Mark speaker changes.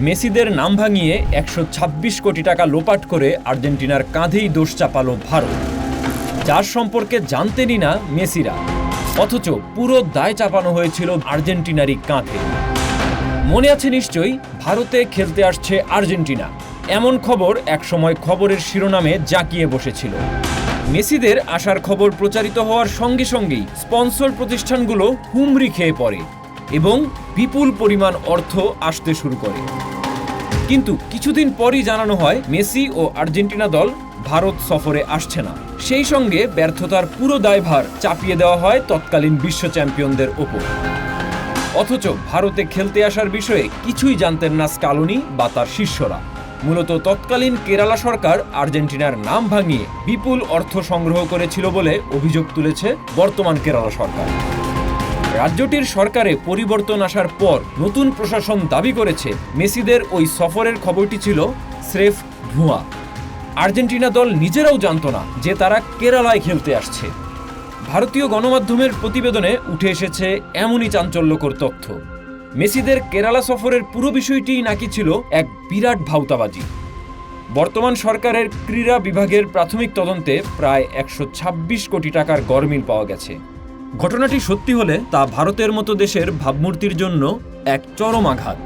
Speaker 1: মেসিদের নাম ভাঙিয়ে ১২৬ কোটি টাকা লোপাট করে আর্জেন্টিনার কাঁধেই দোষ চাপালো ভারত, যার সম্পর্কে জানতেনই না মেসিরা, অথচ পুরো দায় চাপানো হয়েছিল আর্জেন্টিনারই কাঁধে। মনে আছে নিশ্চয়ই, ভারতে খেলতে আসছে আর্জেন্টিনা, এমন খবর একসময় খবরের শিরোনামে জাঁকিয়ে বসেছিল। মেসিদের আসার খবর প্রচারিত হওয়ার সঙ্গে সঙ্গেই স্পন্সর প্রতিষ্ঠানগুলো হুমড়ি খেয়ে পড়ে এবং বিপুল পরিমাণ অর্থ আসতে শুরু করে। কিন্তু কিছুদিন পরই জানানো হয় মেসি ও আর্জেন্টিনা দল ভারত সফরে আসছে না। সেই সঙ্গে ব্যর্থতার পুরো দায়ভার চাপিয়ে দেওয়া হয় তৎকালীন বিশ্ব চ্যাম্পিয়নদের ওপর। অথচ ভারতে খেলতে আসার বিষয়ে কিছুই জানতেন না স্কালোনি বা তার শিষ্যরা। মূলত তৎকালীন কেরালা সরকার আর্জেন্টিনার নাম ভাঙিয়ে বিপুল অর্থ সংগ্রহ করেছিল বলে অভিযোগ তুলেছে বর্তমান কেরালা সরকার। রাজ্যটির সরকারে পরিবর্তন আসার পর নতুন প্রশাসন দাবি করেছে মেসিদের ওই সফরের খবরটি ছিল স্রেফ ভুয়া। আর্জেন্টিনা দল নিজেরাও জানতো না যে তারা কেরালায় খেলতে আসছে। ভারতীয় গণমাধ্যমের প্রতিবেদনে উঠে এসেছে এমনই চাঞ্চল্যকর তথ্য। মেসিদের কেরালা সফরের পুরো বিষয়টিই নাকি ছিল এক বিরাট ভাউতাবাজি। বর্তমান সরকারের ক্রীড়া বিভাগের প্রাথমিক তদন্তে প্রায় ১২৬ কোটি টাকার গরমিল পাওয়া গেছে। ঘটনাটি সত্যি হলে তা ভারতের মতো দেশের ভাবমূর্তির জন্য এক চরম আঘাত।